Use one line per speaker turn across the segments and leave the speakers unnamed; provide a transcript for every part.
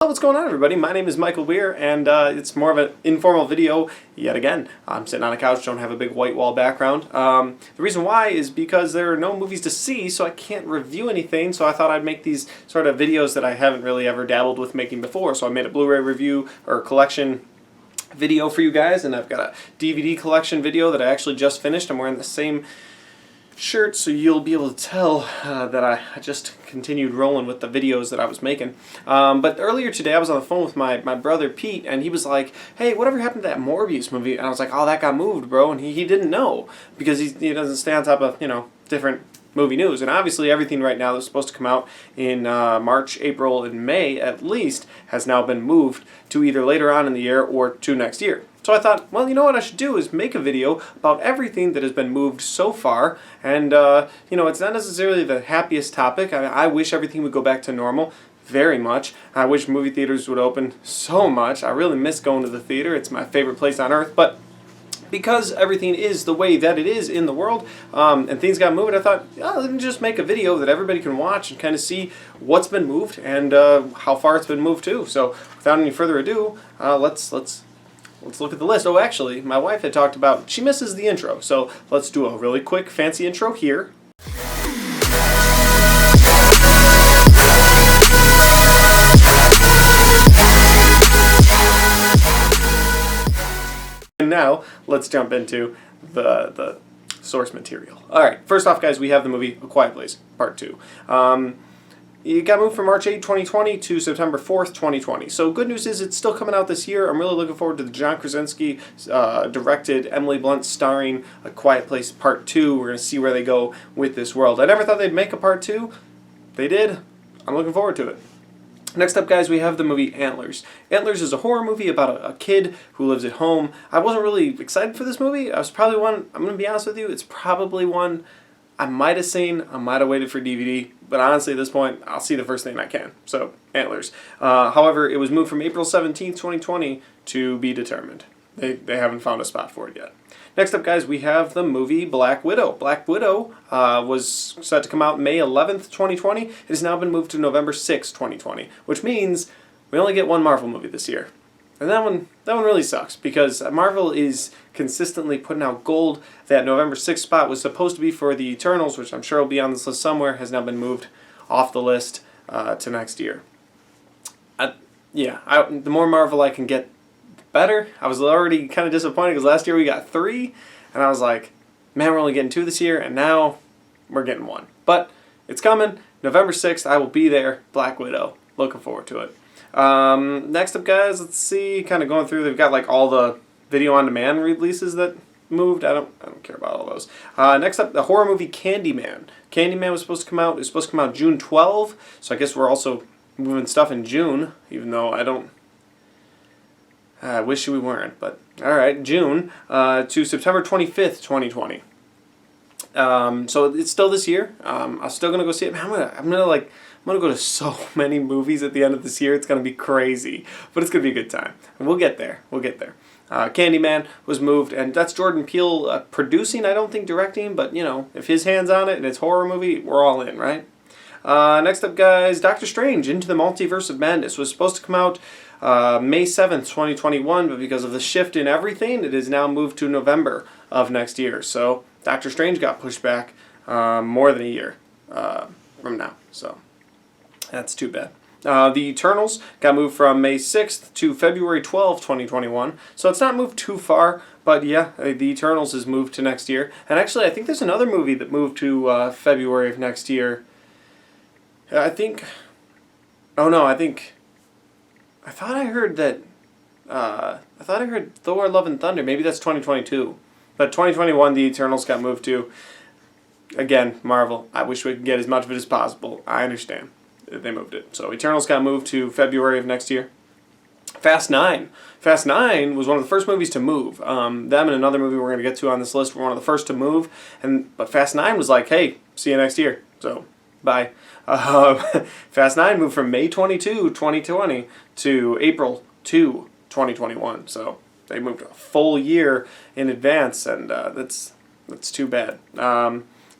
What's going on, everybody? My name is Michael Weer, and it's more of an informal video yet again. I'm sitting on a couch, don't have a big white wall background. The reason why is because there are no movies to see, so I can't review anything, so I thought I'd make these sort of videos that I haven't really ever dabbled with making before. So I made a Blu-ray review or collection video for you guys, and I've got a DVD collection video that I actually just finished. I'm wearing the same shirt, so you'll be able to tell that I just continued rolling with the videos that I was making. But earlier today I was on the phone with my brother Pete, and he was like, hey, whatever happened to that Morbius movie? And I was like, oh, that got moved, bro. And he didn't know, because he doesn't stay on top of, different movie news. And obviously everything right now that's supposed to come out in March, April, and May at least has now been moved to either later on in the year or to next year. So I thought, well, you know what I should do is make a video about everything that has been moved so far. And, it's not necessarily the happiest topic. I wish everything would go back to normal very much. I wish movie theaters would open so much. I really miss going to the theater. It's my favorite place on earth. But because everything is the way that it is in the world, and things got moved, I thought, let me just make a video that everybody can watch and kind of see what's been moved and how far it's been moved to. So without any further ado, let's look at the list. Oh, actually, my wife had talked about, she misses the intro, so let's do a really quick, fancy intro here. And now, let's jump into the source material. Alright, first off, guys, we have the movie A Quiet Place, Part 2. It got moved from March 8, 2020 to September 4th, 2020. So good news is it's still coming out this year. I'm really looking forward to the John Krasinski directed, Emily Blunt starring A Quiet Place Part 2. We're going to see where they go with this world. I never thought they'd make a Part 2. They did. I'm looking forward to it. Next up, guys, we have the movie Antlers. Antlers is a horror movie about a kid who lives at home. I wasn't really excited for this movie. I'm going to be honest with you, it's probably one I might have seen, I might have waited for DVD, but honestly at this point, I'll see the first thing I can. So, Antlers. However, it was moved from April 17th, 2020 to be determined. They haven't found a spot for it yet. Next up, guys, we have the movie Black Widow. Black Widow was set to come out May 11th, 2020. It has now been moved to November 6th, 2020, which means we only get one Marvel movie this year. And that one really sucks, because Marvel is consistently putting out gold. That November 6th spot was supposed to be for the Eternals, which I'm sure will be on this list somewhere, has now been moved off the list to next year. The more Marvel I can get, the better. I was already kind of disappointed because last year we got 3, and I was like, man, we're only getting 2 this year, and now we're getting 1. But it's coming. November 6th, I will be there. Black Widow. Looking forward to it. Next up, guys, let's see, kind of going through, they've got like all the video on demand releases that moved. I don't care about all those. Next up, the horror movie Candyman. Candyman was supposed to come out. It was supposed to come out June 12, so I guess we're also moving stuff in June, even though I wish we weren't, but alright, June to September 25th, 2020. So it's still this year. I'm still gonna go see it. I'm gonna go to so many movies at the end of this year. It's gonna be crazy, but it's gonna be a good time. And we'll get there. Candyman was moved, and that's Jordan Peele producing. I don't think directing, but if his hand's on it and it's a horror movie, we're all in, right? Next up, guys, Doctor Strange Into the Multiverse of Madness was supposed to come out May 7th, 2021, but because of the shift in everything, it is now moved to November of next year. So Doctor Strange got pushed back more than a year from now. So that's too bad. The Eternals got moved from May 6th to February 12th, 2021. So it's not moved too far, but yeah, the Eternals is moved to next year. And actually, I think there's another movie that moved to February of next year. I thought I heard that, I heard Thor, Love and Thunder. Maybe that's 2022. But 2021, the Eternals got moved to, again, Marvel. I wish we could get as much of it as possible. I understand. They moved it. So Eternals got moved to February of next year. Fast 9. Fast 9 was one of the first movies to move. Them and another movie we're going to get to on this list were one of the first to move. But Fast 9 was like, hey, see you next year. So, bye. Fast 9 moved from May 22, 2020 to April 2, 2021. So they moved a full year in advance, and that's too bad.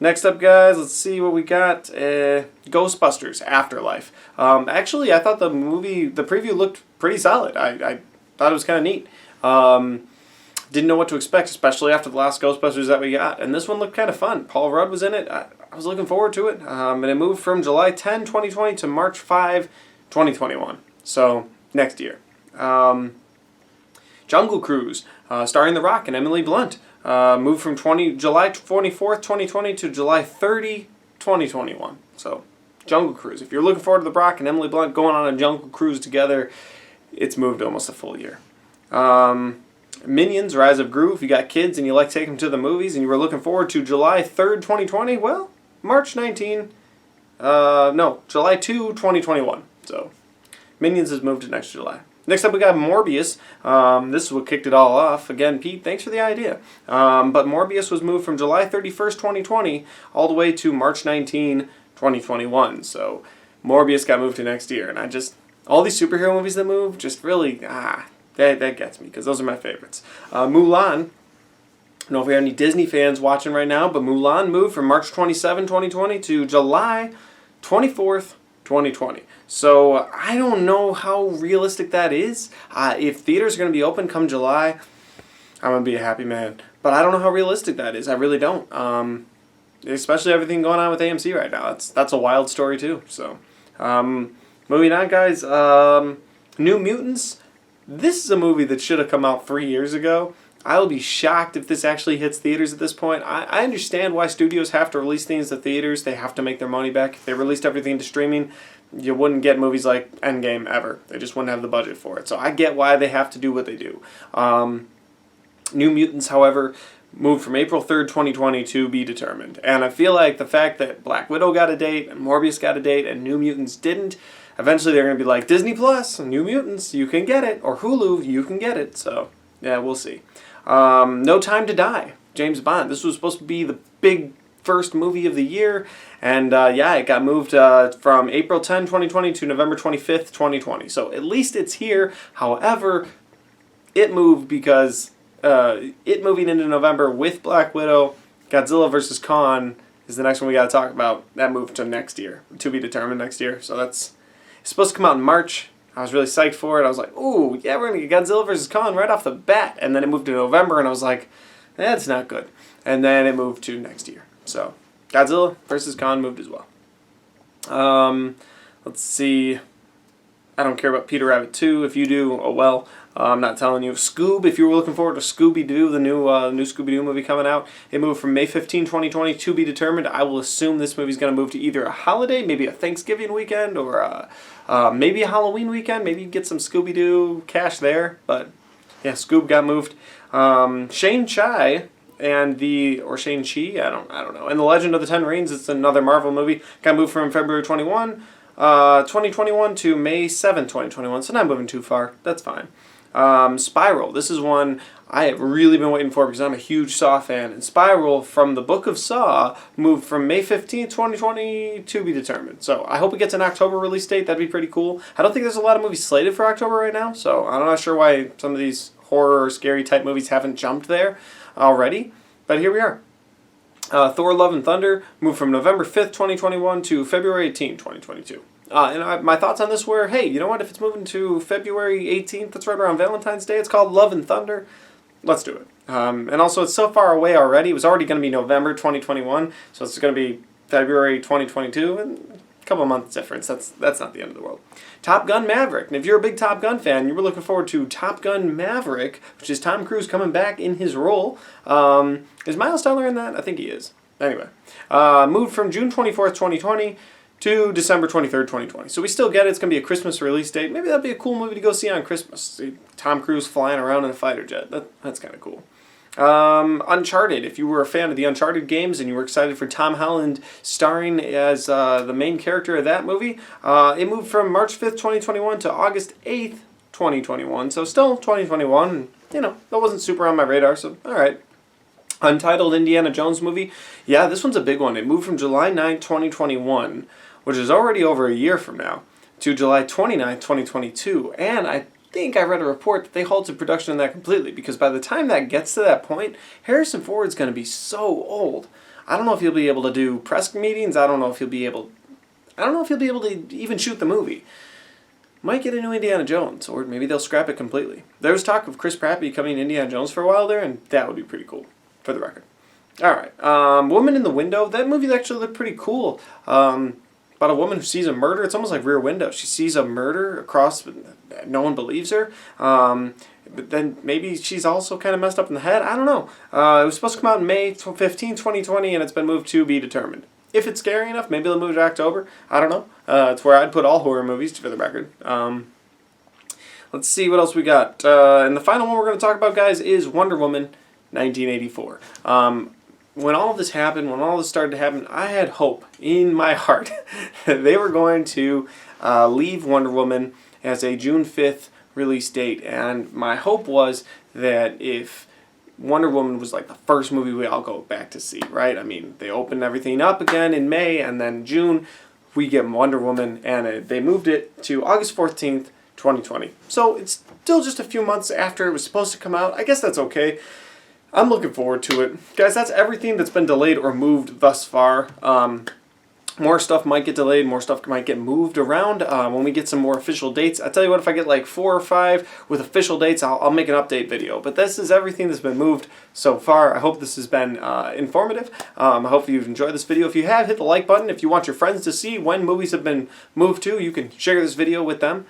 Next up, guys, let's see what we got. Ghostbusters Afterlife. Actually, I thought the preview looked pretty solid. I thought it was kind of neat. Didn't know what to expect, especially after the last Ghostbusters that we got. And this one looked kind of fun. Paul Rudd was in it. I was looking forward to it. And it moved from July 10, 2020 to March 5, 2021. So, next year. Jungle Cruise, starring The Rock and Emily Blunt. Moved from July 24th, 2020 to July 30, 2021. So, Jungle Cruise. If you're looking forward to The Rock and Emily Blunt going on a Jungle Cruise together, it's moved almost a full year. Minions, Rise of Gru. If you got kids and you like taking them to the movies and you were looking forward to July 3rd, 2020, well, July 2, 2021. So, Minions has moved to next July. Next up, we got Morbius. This is what kicked it all off. Again, Pete, thanks for the idea. But Morbius was moved from July 31st, 2020, all the way to March 19, 2021. So, Morbius got moved to next year. And all these superhero movies that move, just really, that gets me, because those are my favorites. Mulan. I don't know if we have any Disney fans watching right now, but Mulan moved from March 27, 2020 to July 24th, 2020. So I don't know how realistic that is. If theaters are going to be open come July, I'm going to be a happy man. But I don't know how realistic that is. I really don't. Especially everything going on with AMC right now. That's a wild story too. So moving on, guys. New Mutants. This is a movie that should have come out 3 years ago. I will be shocked if this actually hits theaters at this point. I understand why studios have to release things to theaters. They have to make their money back. If they released everything to streaming, you wouldn't get movies like Endgame ever. They just wouldn't have the budget for it. So I get why they have to do what they do. New Mutants, however, moved from April 3rd, 2020 to be determined. And I feel like the fact that Black Widow got a date and Morbius got a date and New Mutants didn't, eventually they're going to be like, Disney Plus, New Mutants, you can get it. Or Hulu, you can get it. So, yeah, we'll see. No Time to Die, James Bond. This was supposed to be the big first movie of the year. And, it got moved from April 10, 2020 to November 25th, 2020. So at least it's here. However, it moved because it moving into November with Black Widow, Godzilla vs. Kong is the next one we got to talk about. That moved to next year, to be determined next year. So it's supposed to come out in March. I was really psyched for it. I was like, ooh, yeah, we're going to get Godzilla vs. Kong right off the bat. And then it moved to November, and I was like, that's not good. And then it moved to next year. So Godzilla vs. Kong moved as well. Let's see. I don't care about Peter Rabbit 2. If you do, oh well. I'm not telling you. Scoob, if you were looking forward to Scooby-Doo, the new Scooby-Doo movie coming out, it moved from May 15, 2020 to be determined. I will assume this movie's going to move to either a holiday, maybe a Thanksgiving weekend, or maybe a Halloween weekend. Maybe get some Scooby-Doo cash there. But yeah, Scoob got moved. Shang-Chi and Shang-Chi, I don't know. And The Legend of the Ten Rings, it's another Marvel movie, got moved from February 21, 2021 to May 7, 2021. So not moving too far. That's fine. Spiral. This is one I have really been waiting for because I'm a huge Saw fan. And Spiral from the Book of Saw moved from May 15th, 2020 to be determined. So I hope it gets an October release date. That'd be pretty cool. I don't think there's a lot of movies slated for October right now. So I'm not sure why some of these horror or scary type movies haven't jumped there already. But here we are. Thor Love and Thunder moved from November 5th, 2021 to February 18th, 2022. My thoughts on this were, hey, you know what? If it's moving to February 18th, that's right around Valentine's Day. It's called Love and Thunder. Let's do it. And also, it's so far away already. It was already going to be November 2021, so it's going to be February 2022, and a couple of months difference. That's not the end of the world. Top Gun Maverick. And if you're a big Top Gun fan, you were looking forward to Top Gun Maverick, which is Tom Cruise coming back in his role. Is Miles Teller in that? I think he is. Anyway, moved from June 24th, 2020 to December 23rd, 2020. So we still get it. It's going to be a Christmas release date. Maybe that'd be a cool movie to go see on Christmas. See Tom Cruise flying around in a fighter jet. That's kind of cool. Uncharted. If you were a fan of the Uncharted games and you were excited for Tom Holland starring as the main character of that movie, it moved from March 5th, 2021 to August 8th, 2021. So still 2021. You know, that wasn't super on my radar, so all right. Untitled Indiana Jones movie. Yeah, this one's a big one. It moved from July 9th, 2021, which is already over a year from now, to July 29th, 2022. And I think I read a report that they halted production on that completely because by the time that gets to that point, Harrison Ford's going to be so old. I don't know if he'll be able to do press meetings. I don't know if he'll be able to even shoot the movie. Might get a new Indiana Jones, or maybe they'll scrap it completely. There was talk of Chris Pratt becoming Indiana Jones for a while there, and that would be pretty cool, for the record. Alright, Woman in the Window. That movie actually looked pretty cool. About a woman who sees a murder. It's almost like Rear Window. She sees a murder across, no one believes her. But then maybe she's also kind of messed up in the head. I don't know. It was supposed to come out in May 15, 2020, and it's been moved to be determined. If it's scary enough, maybe they'll move to October. I don't know. It's where I'd put all horror movies, for the record. Let's see what else we got. And the final one we're going to talk about, guys, is Wonder Woman 1984. When all this happened, when all this started to happen, I had hope in my heart that they were going to leave Wonder Woman as a June 5th release date. And my hope was that if Wonder Woman was like the first movie we all go back to see, right? I mean, they opened everything up again in May, and then June we get Wonder Woman, and they moved it to August 14th, 2020. So it's still just a few months after it was supposed to come out. I guess that's okay. I'm looking forward to it. Guys, that's everything that's been delayed or moved thus far. More stuff might get delayed, more stuff might get moved around when we get some more official dates. I tell you what, if I get like 4 or 5 with official dates, I'll make an update video. But this is everything that's been moved so far. I hope this has been informative. I hope you've enjoyed this video. If you have, hit the like button. If you want your friends to see when movies have been moved to, you can share this video with them.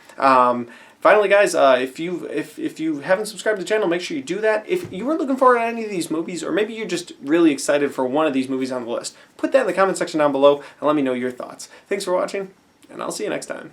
Finally, guys, if you haven't subscribed to the channel, make sure you do that. If you were looking forward to any of these movies, or maybe you're just really excited for one of these movies on the list, put that in the comment section down below and let me know your thoughts. Thanks for watching, and I'll see you next time.